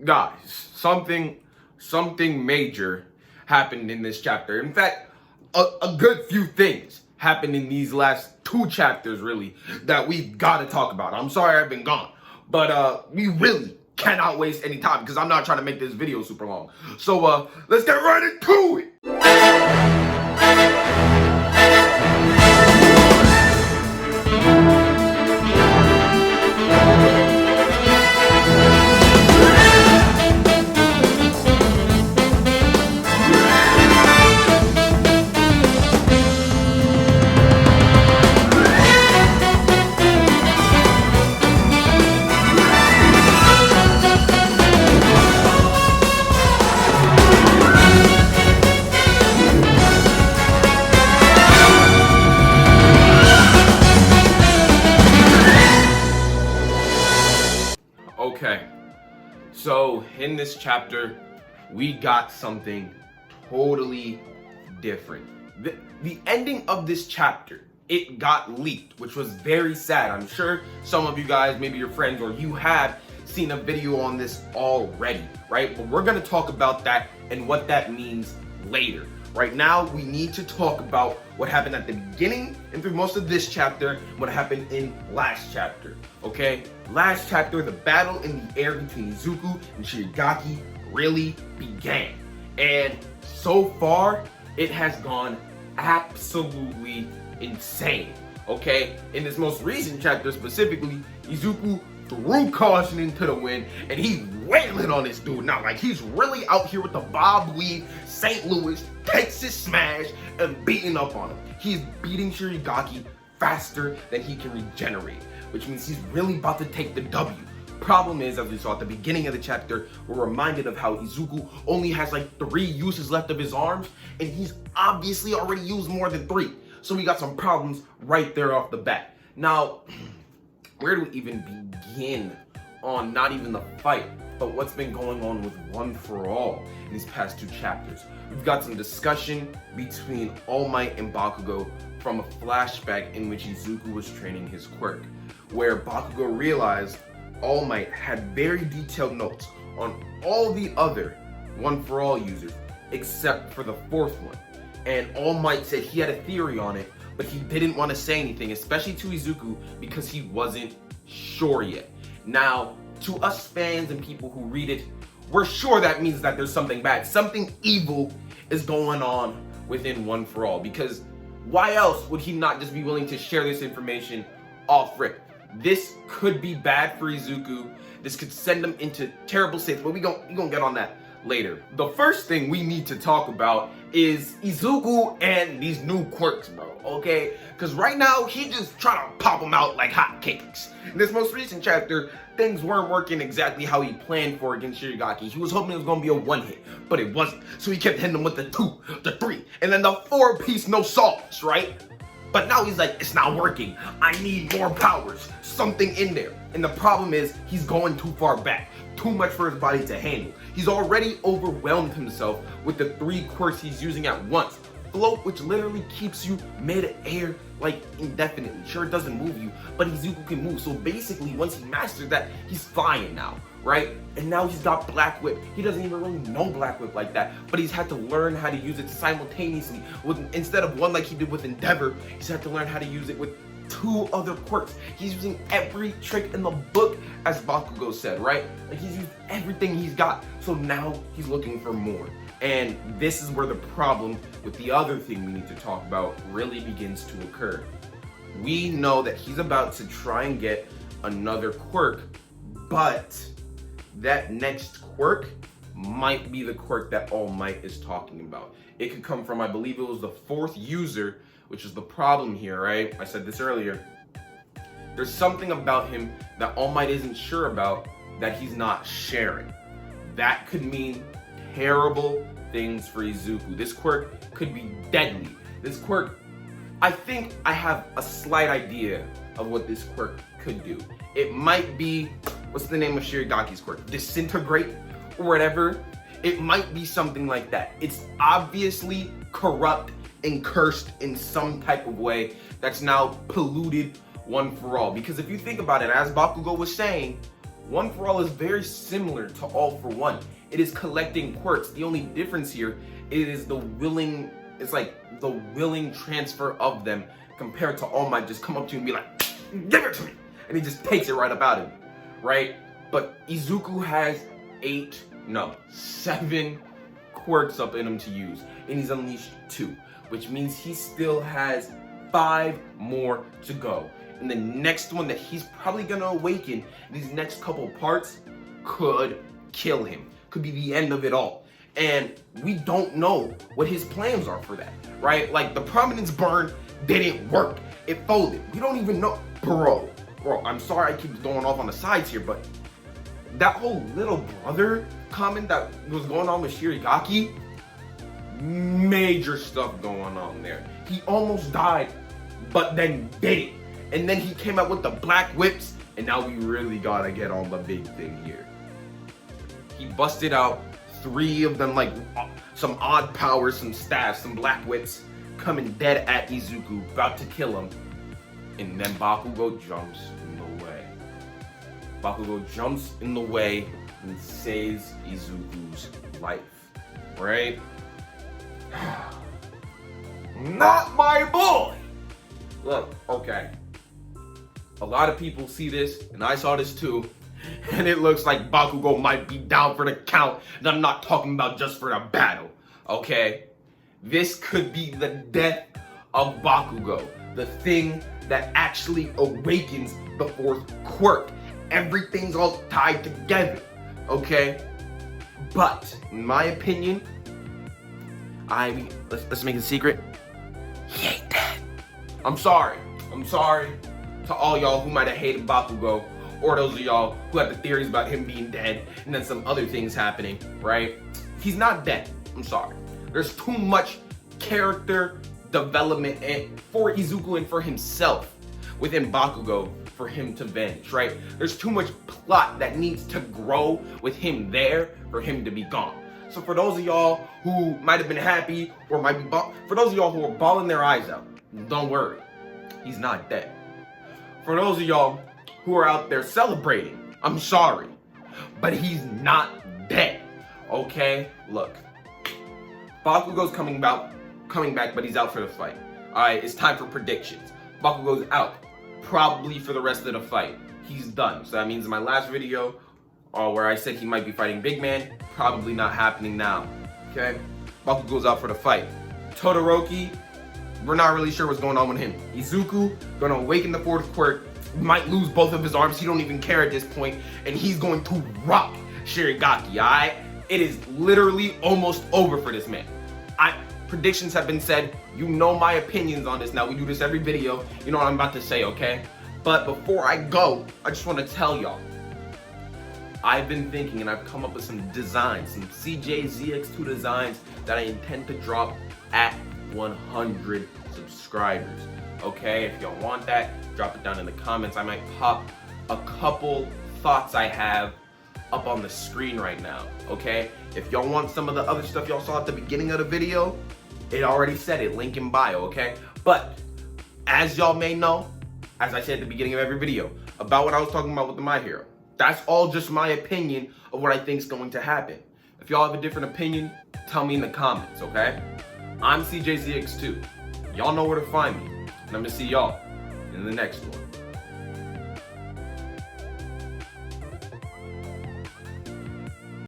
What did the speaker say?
guys, something major happened in this chapter. In fact, a good few things happened in these last two chapters, really, that we've got to talk about. I'm sorry I've been gone, but we really cannot waste any time because I'm not trying to make this video super long. So let's get right into it. Okay, so in this chapter, we got something totally different. The ending of this chapter, it got leaked, which was very sad. I'm sure some of you guys, maybe your friends, or you have seen a video on this already, right? But we're gonna talk about that and what that means later. Right now, we need to talk about what happened at the beginning and through most of this chapter, what happened in last chapter, okay? Last chapter, the battle in the air between Izuku and Shirigaki really began. And so far, it has gone absolutely insane, okay? In this most recent chapter specifically, Izuku threw caution into the wind and he wailing on this dude now. Like, he's really out here with the bob weave, St. Louis, Texas smash, and beating up on him. He's beating Shirigaki faster than he can regenerate, which means he's really about to take the W. Problem is, as we saw at the beginning of the chapter, we're reminded of how Izuku only has like 3 uses left of his arms, and he's obviously already used more than 3. So we got some problems right there off the bat. Now, where do we even begin on not even the fight, but what's been going on with One For All in these past 2 chapters? We've got some discussion between All Might and Bakugo from a flashback in which Izuku was training his quirk, where Bakugo realized All Might had very detailed notes on all the other One For All users except for the 4th one. And All Might said he had a theory on it, but he didn't want to say anything, especially to Izuku, because he wasn't sure yet. Now, to us fans and people who read it, we're sure that means that there's something bad, something evil is going on within One For All, because why else would he not just be willing to share this information off rip? This could be bad for Izuku. This could send him into terrible states, but we gonna get on that later. The first thing we need to talk about is Izuku and these new quirks, bro, okay? Because right now, he's just trying to pop them out like hotcakes. In this most recent chapter, things weren't working exactly how he planned for against Shirigaki. He was hoping it was going to be a 1-hit, but it wasn't. So he kept hitting him with the 2, the 3, and then the 4-piece no salts, right? But now he's like, it's not working. I need more powers, something in there. And the problem is, he's going too far back. Too much for his body to handle. He's already overwhelmed himself with the 3 quirks he's using at once. Float, which literally keeps you mid-air, like, indefinitely. Sure, it doesn't move you, but Izuku can move. So basically, once he mastered that, he's flying now, right? And now he's got Black Whip. He doesn't even really know Black Whip like that, but he's had to learn how to use it simultaneously. Instead of one like he did with Endeavor, he's had to learn how to use it with 2 other quirks. He's using every trick in the book, as Bakugo said, right? Like, he's used everything he's got. So now he's looking for more. And this is where the problem with the other thing we need to talk about really begins to occur. We know that he's about to try and get another quirk, but that next quirk might be the quirk that All Might is talking about. It could come from, I believe it was the 4th user, which is the problem here, right? I said this earlier. There's something about him that All Might isn't sure about that he's not sharing. That could mean terrible things for Izuku. This quirk could be deadly. This quirk, I think I have a slight idea of what this quirk could do. It might be, what's the name of Shirigaki's quirk? Disintegrate or whatever. It might be something like that. It's obviously corrupt and cursed in some type of way that's now polluted One For All. Because if you think about it, as Bakugo was saying, One for All is very similar to All for One. It is collecting quirks. The only difference here is it's like the willing transfer of them compared to All Might just come up to you and be like, give it to me! And he just takes it right up out of you, right? But Izuku has 7 quirks up in him to use, and he's unleashed 2, which means he still has 5 more to go. And the next one that he's probably gonna awaken in these next couple parts could kill him, could be the end of it all. And we don't know what his plans are for that, right? Like, the prominence burn didn't work, it folded. We don't even know, bro, I'm sorry I keep going off on the sides here, but that whole little brother comment that was going on with Shirigaki, major stuff going on there. He almost died, but then didn't. And then he came out with the black whips, and now we really gotta get on the big thing here. He busted out 3 of them, like some odd powers, some staffs, some black whips, coming dead at Izuku, about to kill him. And then Bakugo jumps in the way. Bakugo jumps in the way and saves Izuku's life, right? Not my boy! Look, okay. A lot of people see this, and I saw this too, and it looks like Bakugo might be down for the count, and I'm not talking about just for the battle, okay? This could be the death of Bakugo, the thing that actually awakens the 4th quirk. Everything's all tied together, okay? But, in my opinion, let's make it a secret, he ain't dead. I'm sorry to all y'all who might have hated Bakugo, or those of y'all who have the theories about him being dead and then some other things happening, right? He's not dead, I'm sorry. There's too much character development for Izuku and for himself within Bakugo for him to vanish, right? There's too much plot that needs to grow with him there for him to be gone. So for those of y'all who might have been happy or might be, for those of y'all who are bawling their eyes out, don't worry, he's not dead. For those of y'all who are out there celebrating, I'm sorry, but he's not dead, okay? Look, Bakugo's coming back, but he's out for the fight. All right, it's time for predictions. Bakugo's out, probably for the rest of the fight. He's done. So that means in my last video, where I said he might be fighting Big Man, probably not happening now, okay? Bakugo's out for the fight. Todoroki, we're not really sure what's going on with him. Izuku, gonna awaken the 4th quirk, might lose both of his arms, he don't even care at this point, and he's going to rock Shirigaki, alright? It is literally almost over for this man. Predictions have been said, you know my opinions on this now, we do this every video, you know what I'm about to say, okay? But before I go, I just want to tell y'all, I've been thinking and I've come up with some designs, some CJZX2 designs that I intend to drop at 100 subscribers, okay? If y'all want that, drop it down in the comments. I might pop a couple thoughts I have up on the screen right now, okay? If y'all want some of the other stuff y'all saw at the beginning of the video, it already said it, link in bio, okay? But as y'all may know, as I said at the beginning of every video, about what I was talking about with the My Hero, that's all just my opinion of what I think is going to happen. If y'all have a different opinion, tell me in the comments, okay? I'm CJZX2. Y'all know where to find me, and I'm gonna see y'all in the next one.